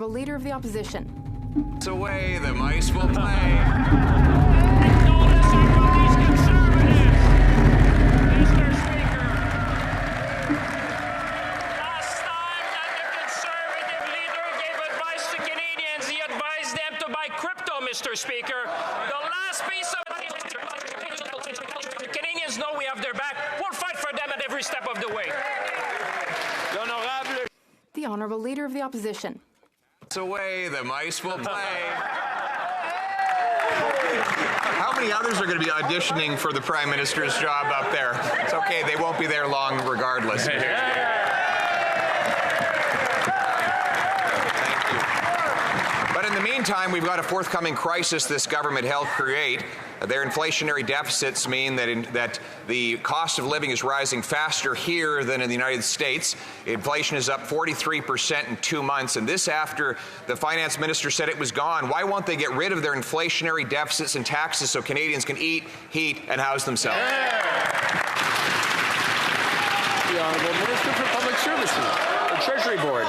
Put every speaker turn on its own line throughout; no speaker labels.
The Leader of the Opposition.
It's a way the mice will play.
Mr. Speaker, the last piece of Canadians know we have their back. We'll fight for them at every step of the way.
The Honourable Leader of the Opposition.
It's a way the mice will play. How many others are going to be auditioning for the Prime Minister's job up there? It's okay, they won't be there long regardless. In the meantime, we've got a forthcoming crisis this government helped create. Their inflationary deficits mean that the cost of living is rising faster here than in the United States. Inflation is up 43% in 2 months, and this after the finance minister said it was gone. Why won't they get rid of their inflationary deficits and taxes so Canadians can eat, heat, and house themselves?
The Honourable Minister for Public Services, the Treasury Board.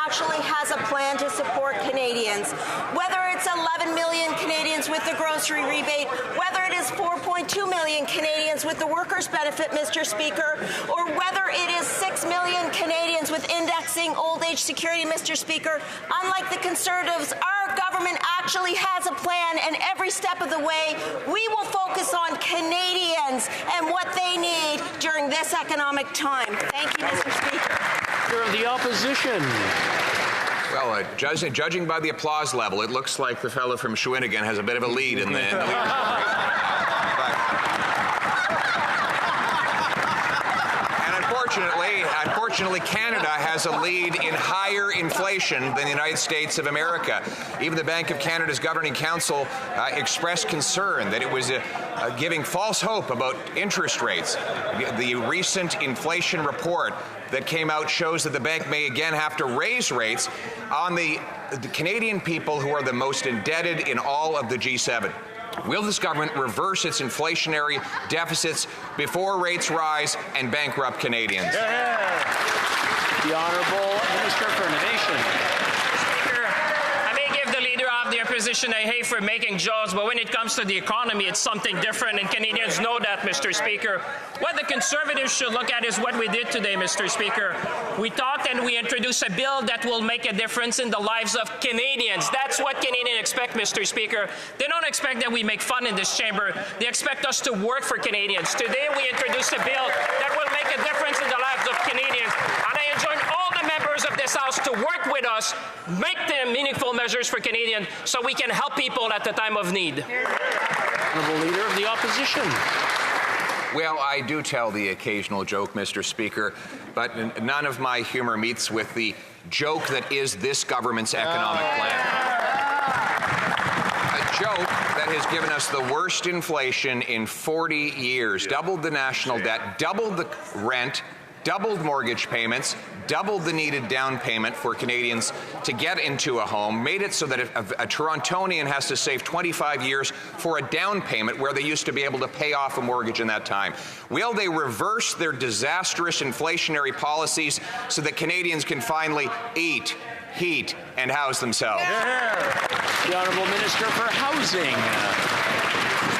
Actually has a plan to support Canadians. Whether it's 11 million Canadians with the grocery rebate, whether it is 4.2 million Canadians with the workers' benefit, Mr. Speaker, or whether it is 6 million Canadians with indexing old age security, Mr. Speaker, unlike the Conservatives, our government actually has a plan, and every step of the way, we will focus on Canadians and what they need during this economic time. Thank you, Mr. Speaker.
Leader of the Opposition.
Well, judging by the applause level, it looks like the fellow from Shawinigan has a bit of a lead in the Unfortunately, Canada has a lead in higher inflation than the United States of America. Even the Bank of Canada's Governing Council expressed concern that it was giving false hope about interest rates. The recent inflation report that came out shows that the bank may again have to raise rates on the Canadian people who are the most indebted in all of the G7. Will this government reverse its inflationary deficits before rates rise and bankrupt Canadians?
The Honourable Minister for Innovation.
Speaker, I may give the Leader of the Opposition a hate for making jokes, but when it comes to the economy, it's something different, and Canadians know that, Mr. Speaker. What the Conservatives should look at is what we did today, Mr. Speaker. We talked and we introduced a bill that will make a difference in the lives of Canadians. That's what Canadians expect, Mr. Speaker. They don't expect that we make fun in this chamber. They expect us to work for Canadians. Today we introduced a bill that will make a difference in the lives of Canadians. And I enjoin all the members of this House to work with us, make them meaningful measures for Canadians so we can help people at the time of need.
Honourable Leader of the Opposition.
Well, I do tell the occasional joke, Mr. Speaker, but none of my humor meets with the joke that is this government's economic plan. A joke that has given us the worst inflation in 40 years, doubled the national debt, doubled the rent, doubled mortgage payments, doubled the needed down payment for Canadians to get into a home, made it so that a Torontonian has to save 25 years for a down payment where they used to be able to pay off a mortgage in that time. Will they reverse their disastrous inflationary policies so that Canadians can finally eat, heat, and house themselves?
The Honourable Minister for Housing.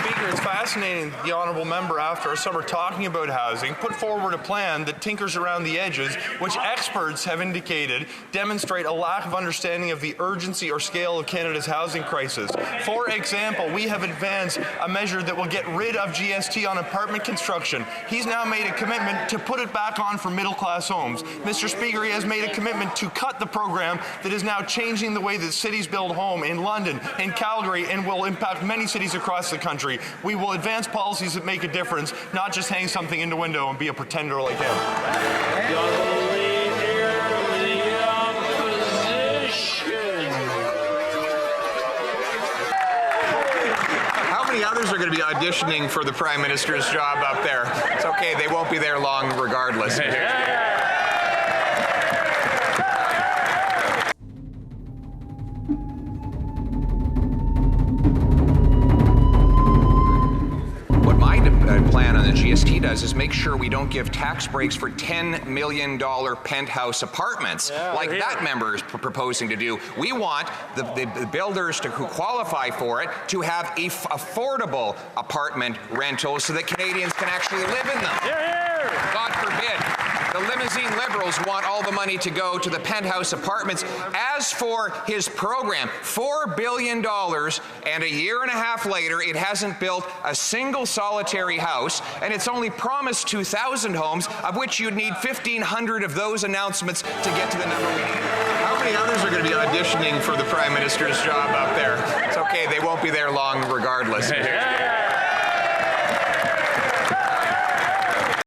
Speaker, it's fascinating the Honourable Member, after a summer talking about housing, put forward a plan that tinkers around the edges, which experts have indicated demonstrate a lack of understanding of the urgency or scale of Canada's housing crisis. For example, we have advanced a measure that will get rid of GST on apartment construction. He's now made a commitment to put it back on for middle-class homes. Mr. Speaker, he has made a commitment to cut the program that is now changing the way that cities build homes in London, in Calgary, and will impact many cities across the country. We will advance policies that make a difference, not just hang something in the window and be a pretender like him.
The Honourable Leader of the Opposition.
How many others are going to be auditioning for the Prime Minister's job up there? It's okay, they won't be there long regardless. Plan on the GST does does is make sure we don't give tax breaks for $10 million penthouse apartments like that member is proposing to do. We want the builders who qualify for it to have affordable apartment rentals so that Canadians can actually live in them. God forbid the limousine Liberals want all the money to go to the penthouse apartments. As for his program, $4 billion, and a year and a half later, it hasn't built a single solitary house, and it's only promised 2,000 homes, of which you'd need 1,500 of those announcements to get to the number we need. How many others are going to be auditioning for the Prime Minister's job out there? It's okay, they won't be there long regardless.